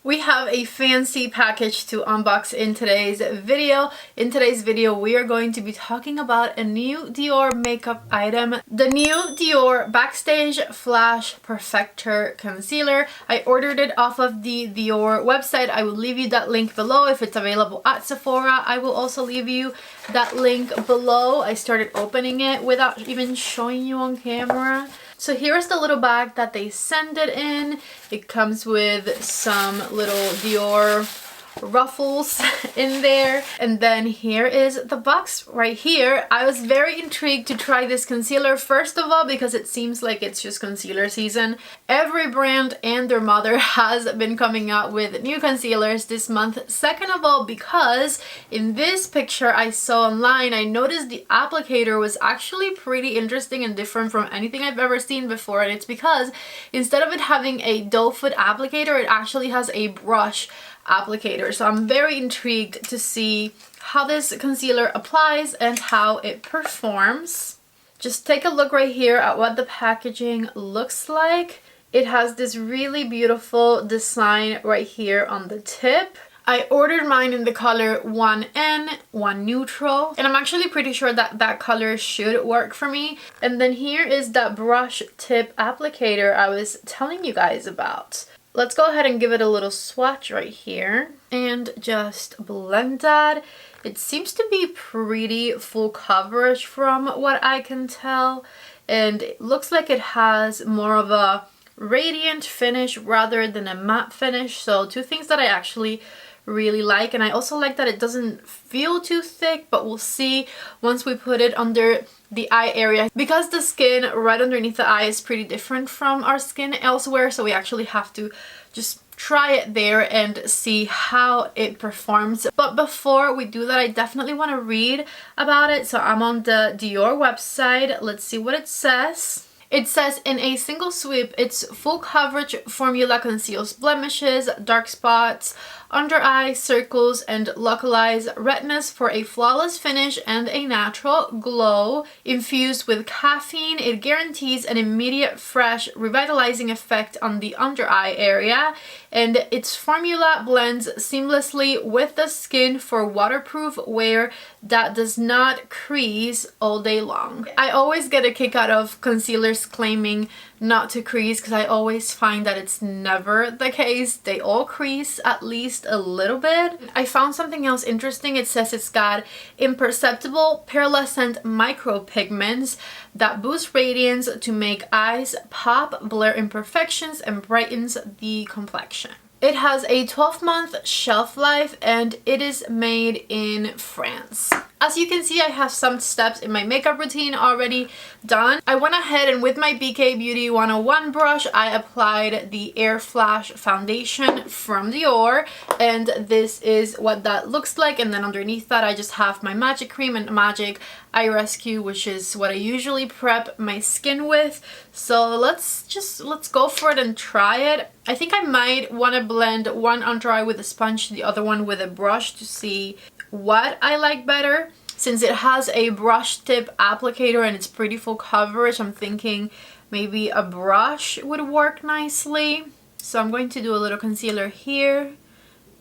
We have a fancy package to unbox in today's video. In today's video, we are going to be talking about a new Dior makeup item, the new Dior Backstage Flash Perfector Concealer. I ordered it off of the Dior website. I will leave you that link below if it's available at Sephora. I will also leave you that link below. I started opening it without even showing you on camera. So here's the little bag that they send it in. It comes with some little Dior ruffles in there, and then here is the box right here. I was very intrigued to try this concealer, first of all because it seems like it's just concealer season. Every brand and their mother has been coming out with new concealers this month. Second of all, because in this picture I saw online, I noticed the applicator was actually pretty interesting and different from anything I've ever seen before, and it's because instead of it having a doe foot applicator, it actually has a brush applicator. So I'm very intrigued to see how this concealer applies and how it performs. Just take a look right here at what the packaging looks like. It has this really beautiful design right here on the tip. I ordered mine in the color 1N, 1 Neutral, and I'm actually pretty sure that that color should work for me. And then here is that brush tip applicator I was telling you guys about. Let's go ahead and give it a little swatch right here and just blend that. It seems to be pretty full coverage from what I can tell, and it looks like it has more of a radiant finish rather than a matte finish. So two things that I actually really like, and I also like that it doesn't feel too thick, but we'll see once we put it under the eye area, because the skin right underneath the eye is pretty different from our skin elsewhere, so we actually have to just try it there and see how it performs. But before we do that, I definitely want to read about it. So I'm on the Dior website. Let's see what it says. It says, in a single sweep, its full coverage formula conceals blemishes, dark spots, under eye circles, and localized redness for a flawless finish and a natural glow. Infused with caffeine, it guarantees an immediate, fresh, revitalizing effect on the under eye area, and its formula blends seamlessly with the skin for waterproof wear that does not crease all day long. I always get a kick out of concealers claiming not to crease, because I always find that it's never the case. They all crease at least a little bit. I found something else interesting. It says it's got imperceptible pearlescent micropigments that boost radiance to make eyes pop, blur imperfections, and brightens the complexion. It has a 12-month shelf life, and it is made in France. As you can see, I have some steps in my makeup routine already done. I went ahead and with my BK Beauty 101 brush, I applied the Air Flash foundation from Dior, and this is what that looks like. And then underneath that, I just have my Magic Cream and Magic Eye Rescue, which is what I usually prep my skin with. So let's go for it and try it. I think I might want to blend one under eye with a sponge, the other one with a brush, to see what I like better. Since it has a brush tip applicator and it's pretty full coverage, I'm thinking maybe a brush would work nicely. So I'm going to do a little concealer here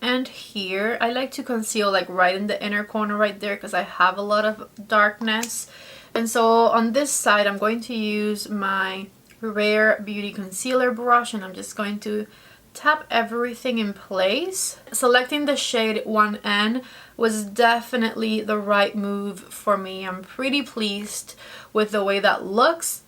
and here. I like to conceal like right in the inner corner right there because I have a lot of darkness. And so on this side, I'm going to use my Rare Beauty concealer brush, and I'm just going to tap everything in place. Selecting the shade 1N was definitely the right move for me. I'm pretty pleased with the way that looks.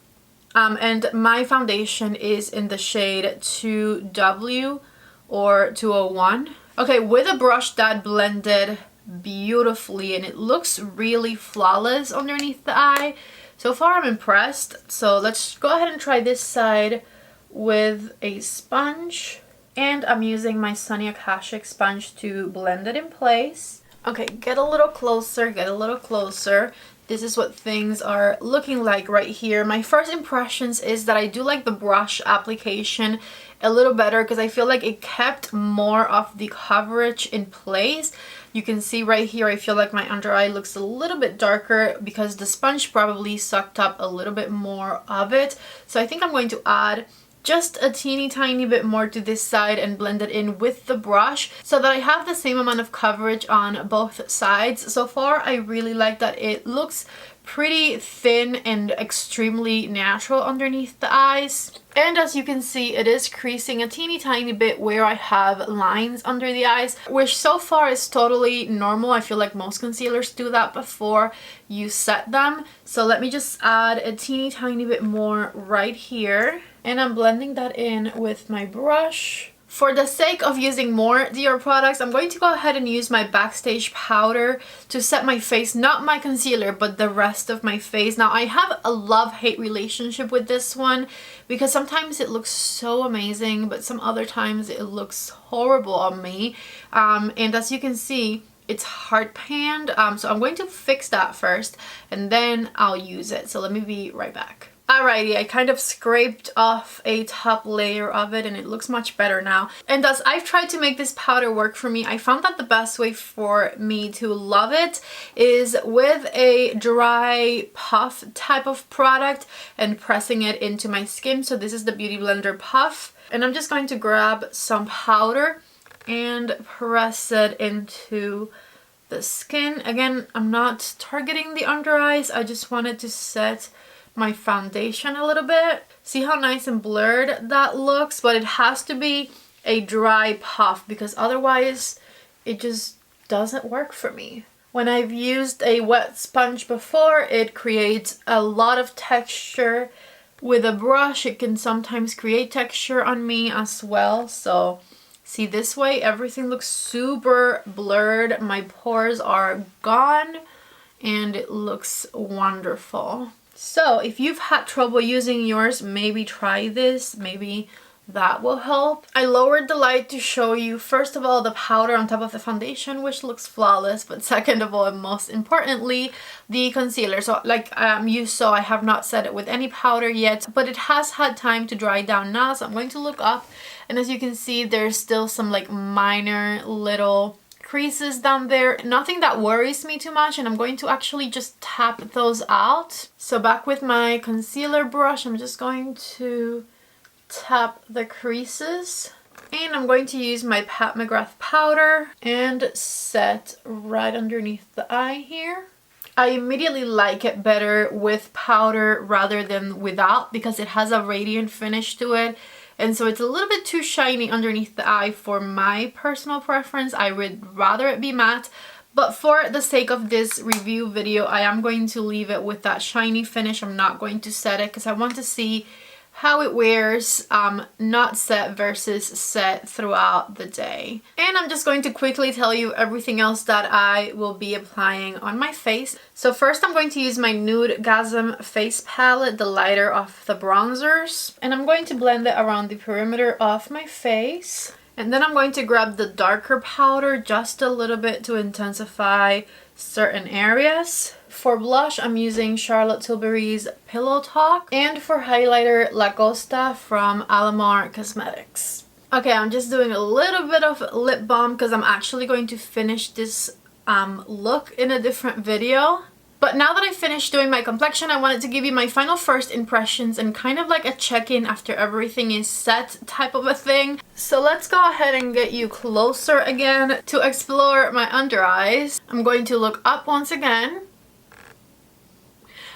And my foundation is in the shade 2W or 201. Okay, with a brush that blended beautifully, and it looks really flawless underneath the eye. So far I'm impressed. So let's go ahead and try this side with a sponge. And I'm using my Sunny Akashic sponge to blend it in place. Okay, get a little closer, get a little closer. This is what things are looking like right here. My first impressions is that I do like the brush application a little better because I feel like it kept more of the coverage in place. You can see right here, I feel like my under eye looks a little bit darker because the sponge probably sucked up a little bit more of it. So I think I'm going to add just a teeny tiny bit more to this side and blend it in with the brush so that I have the same amount of coverage on both sides. So far, I really like that it looks pretty thin and extremely natural underneath the eyes. And as you can see, it is creasing a teeny tiny bit where I have lines under the eyes, which so far is totally normal. I feel like most concealers do that before you set them. So let me just add a teeny tiny bit more right here. And I'm blending that in with my brush. For the sake of using more Dior products, I'm going to go ahead and use my Backstage powder to set my face, not my concealer, but the rest of my face. Now, I have a love-hate relationship with this one because sometimes it looks so amazing, but some other times it looks horrible on me. And as you can see, it's hard panned. So I'm going to fix that first and then I'll use it. So let me be right back. Alrighty, I kind of scraped off a top layer of it and it looks much better now. And as I've tried to make this powder work for me, I found that the best way for me to love it is with a dry puff type of product and pressing it into my skin. So this is the Beauty Blender Puff. And I'm just going to grab some powder and press it into the skin. Again, I'm not targeting the under eyes. I just wanted to set my foundation a little bit. See how nice and blurred that looks? But it has to be a dry puff because otherwise it just doesn't work for me. When I've used a wet sponge before, it creates a lot of texture. With a brush, it can sometimes create texture on me as well. So see, this way everything looks super blurred. My pores are gone and it looks wonderful. So if you've had trouble using yours, maybe try this. Maybe that will help. I lowered the light to show you, first of all, the powder on top of the foundation, which looks flawless, but second of all, and most importantly, the concealer. So like you saw, I have not set it with any powder yet, but it has had time to dry down now. So I'm going to look up, and as you can see, there's still some like minor little creases down there. Nothing that worries me too much, and I'm going to actually just tap those out. So back with my concealer brush, I'm just going to tap the creases, and I'm going to use my Pat McGrath powder and set right underneath the eye here. I immediately like it better with powder rather than without because it has a radiant finish to it. And so it's a little bit too shiny underneath the eye for my personal preference. I would rather it be matte. But for the sake of this review video, I am going to leave it with that shiny finish. I'm not going to set it because I want to see how it wears, not set versus set throughout the day. And I'm just going to quickly tell you everything else that I will be applying on my face. So first I'm going to use my Nude Gasm face palette, the lighter of the bronzers. And I'm going to blend it around the perimeter of my face. And then I'm going to grab the darker powder just a little bit to intensify certain areas. For blush, I'm using Charlotte Tilbury's Pillow Talk. And for highlighter, La Costa from Alamar Cosmetics. Okay, I'm just doing a little bit of lip balm because I'm actually going to finish this look in a different video. But now that I finished doing my complexion, I wanted to give you my final first impressions and kind of like a check-in after everything is set type of a thing. So let's go ahead and get you closer again to explore my under eyes. I'm going to look up once again.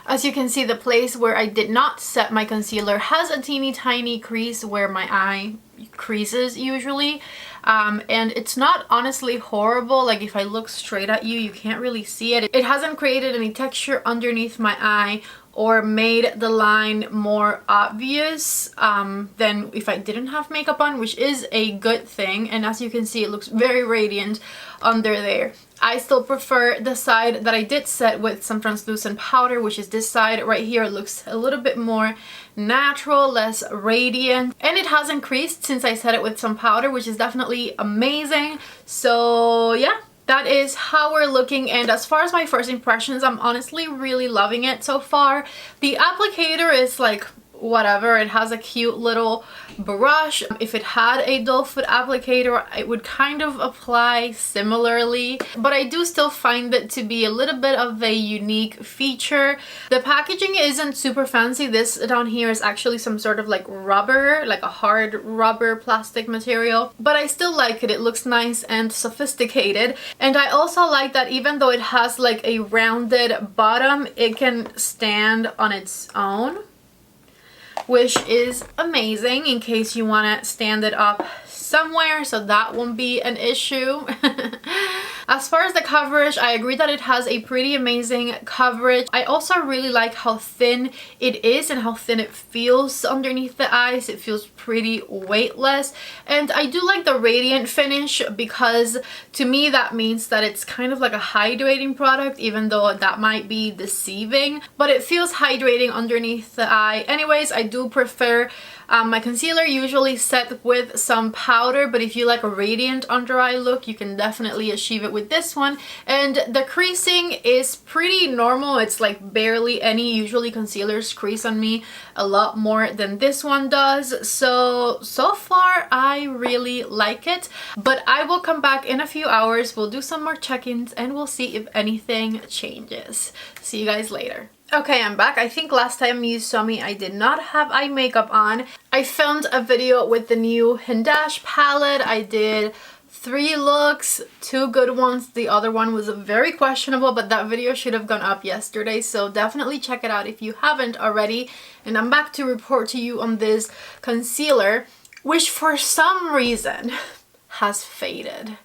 As you can see, the place where I did not set my concealer has a teeny tiny crease where my eye creases usually. And it's not honestly horrible. Like if I look straight at you, you can't really see it. It hasn't created any texture underneath my eye or made the line more obvious than if I didn't have makeup on, which is a good thing. And as you can see, it looks very radiant under there. I still prefer the side that I did set with some translucent powder, which is this side right here. It looks a little bit more natural, less radiant, and it hasn't creased since I set it with some powder, which is definitely amazing. So yeah, that is how we're looking. And as far as my first impressions, I'm honestly really loving it so far. The applicator is like whatever. It has a cute little brush. If it had a doe foot applicator, it would kind of apply similarly, but I do still find it to be a little bit of a unique feature. The packaging isn't super fancy. This down here is actually some sort of like rubber, like a hard rubber plastic material, but I still like it. It looks nice and sophisticated, and I also like that even though it has like a rounded bottom, it can stand on its own, which is amazing in case you want to stand it up somewhere, so that won't be an issue. As far as the coverage, I agree that it has a pretty amazing coverage. I also really like how thin it is and how thin it feels underneath the eyes. It feels pretty weightless, and I do like the radiant finish because to me that means that it's kind of like a hydrating product, even though that might be deceiving, but it feels hydrating underneath the eye. Anyways, I do prefer my concealer usually set with some powder, but if you like a radiant under eye look, you can definitely achieve it with this one. And the creasing is pretty normal. It's like barely any. Usually concealers crease on me a lot more than this one does. So far I really like it, but I will come back in a few hours. We'll do some more check-ins and we'll see if anything changes. See you guys later. Okay, I'm back. I think last time you saw me, I did not have eye makeup on. I filmed a video with the new Hindash palette. I did 3 looks, 2 good ones. The other one was very questionable, but that video should have gone up yesterday, so definitely check it out if you haven't already. And I'm back to report to you on this concealer, which for some reason has faded.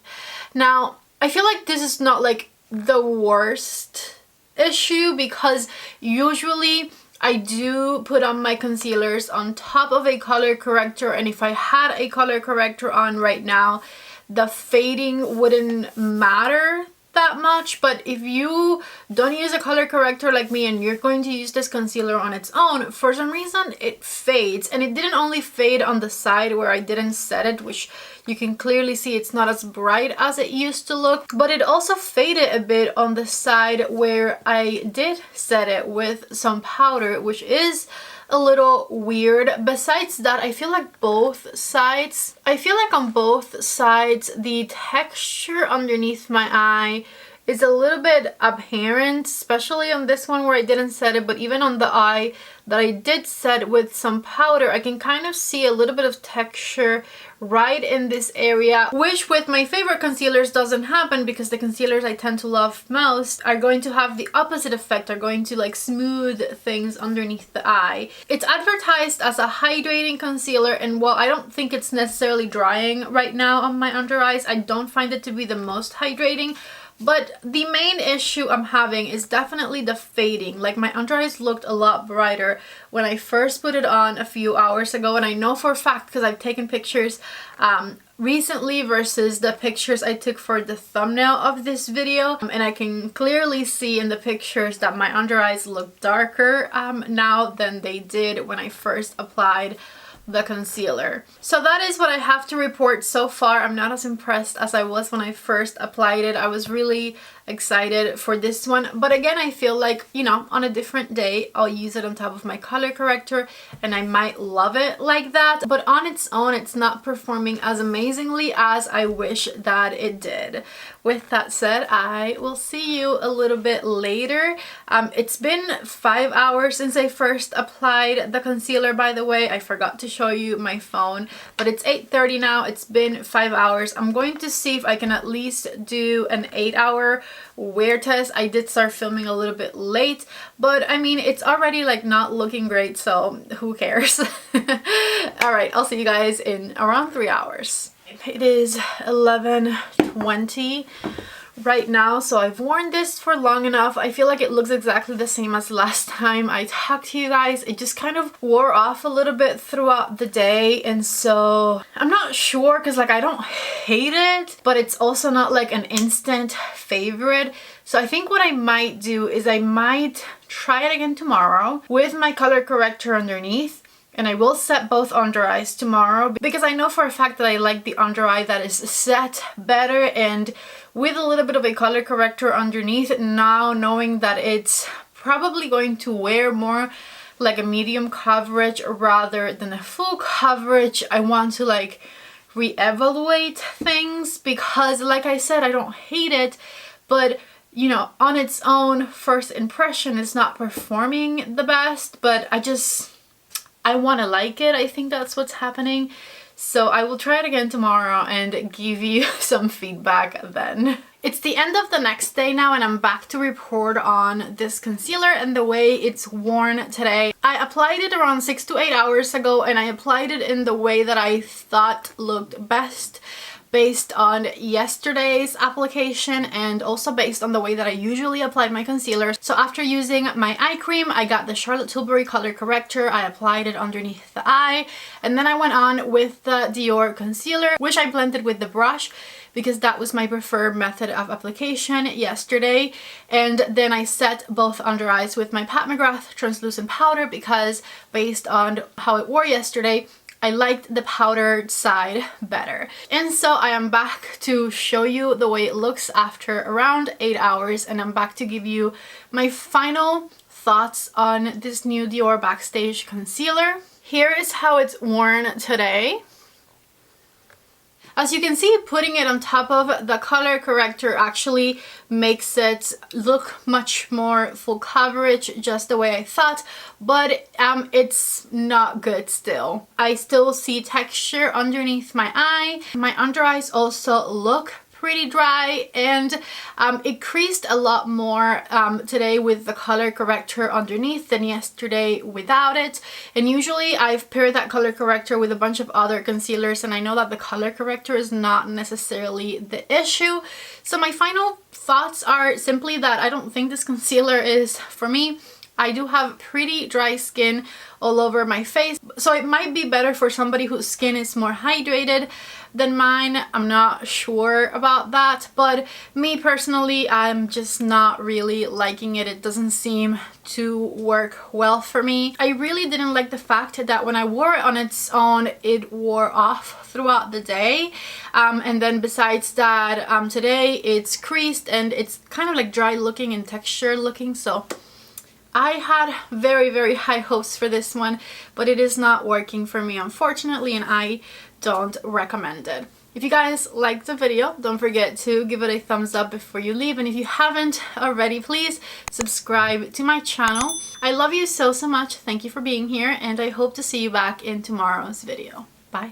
Now, I feel like this is not like the worst issue because usually I do put on my concealers on top of a color corrector, and if I had a color corrector on right now, the fading wouldn't matter that much. But if you don't use a color corrector like me and you're going to use this concealer on its own, for some reason it fades. And it didn't only fade on the side where I didn't set it, which you can clearly see it's not as bright as it used to look, but it also faded a bit on the side where I did set it with some powder, which is a little weird. Besides that, I feel like on both sides the texture underneath my eye is a little bit apparent, especially on this one where I didn't set it, but even on the eye that I did set with some powder, I can kind of see a little bit of texture right in this area, which with my favorite concealers doesn't happen, because the concealers I tend to love most are going to have the opposite effect, are going to like smooth things underneath the eye. It's advertised as a hydrating concealer, and while I don't think it's necessarily drying right now on my under eyes, I don't find it to be the most hydrating. But the main issue I'm having is definitely the fading. Like, my under eyes looked a lot brighter when I first put it on a few hours ago, and I know for a fact because I've taken pictures recently versus the pictures I took for the thumbnail of this video, and I can clearly see in the pictures that my under eyes look darker now than they did when I first applied the concealer. So that is what I have to report so far. I'm not as impressed as I was when I first applied it. I was really excited for this one, but again, I feel like, you know, on a different day I'll use it on top of my color corrector and I might love it like that, but on its own it's not performing as amazingly as I wish that it did. With that said, I will see you a little bit later. It's been 5 hours since I first applied the concealer, by the way. I forgot to show you my phone, but it's 8:30 now. It's been 5 hours. I'm going to see if I can at least do an 8-hour wear test. I did start filming a little bit late, but I mean, it's already like not looking great, so who cares? All right, I'll see you guys in around 3 hours. It is 11:20 right now, so I've worn this for long enough. I feel like it looks exactly the same as last time I talked to you guys. It just kind of wore off a little bit throughout the day, and so I'm not sure, because like I don't hate it, but it's also not like an instant favorite. So I think what I might do is I might try it again tomorrow with my color corrector underneath. And I will set both under eyes tomorrow, because I know for a fact that I like the under eye that is set better, and with a little bit of a color corrector underneath, now knowing that it's probably going to wear more like a medium coverage rather than a full coverage. I want to like reevaluate things because, like I said, I don't hate it, but you know, on its own first impression it's not performing the best, but I want to like it. I think that's what's happening. So I will try it again tomorrow and give you some feedback then. It's the end of the next day now and I'm back to report on this concealer and the way it's worn today. I applied it around 6 to 8 hours ago and I applied it in the way that I thought looked best, based on yesterday's application and also based on the way that I usually apply my concealer. So after using my eye cream, I got the Charlotte Tilbury color corrector. I applied it underneath the eye and then I went on with the Dior concealer, which I blended with the brush because that was my preferred method of application yesterday. And then I set both under eyes with my Pat McGrath translucent powder because based on how it wore yesterday, I liked the powdered side better. And so I am back to show you the way it looks after around 8 hours and I'm back to give you my final thoughts on this new Dior Backstage concealer. Here is how it's worn today. As you can see, putting it on top of the color corrector actually makes it look much more full coverage, just the way I thought, but it's not good still. I still see texture underneath my eye. My under eyes also look pretty dry and it creased a lot more today with the color corrector underneath than yesterday without it. And usually I've paired that color corrector with a bunch of other concealers and I know that the color corrector is not necessarily the issue. So my final thoughts are simply that I don't think this concealer is for me. I do have pretty dry skin all over my face, so it might be better for somebody whose skin is more hydrated than mine. I'm not sure about that, but me personally, I'm just not really liking it. It doesn't seem to work well for me. I really didn't like the fact that when I wore it on its own, it wore off throughout the day. And then besides that, today it's creased and it's kind of like dry looking and texture looking, so I had very, very high hopes for this one, but it is not working for me, unfortunately, and I don't recommend it. If you guys liked the video, don't forget to give it a thumbs up before you leave, and if you haven't already, please subscribe to my channel. I love you so, so much. Thank you for being here, and I hope to see you back in tomorrow's video. Bye.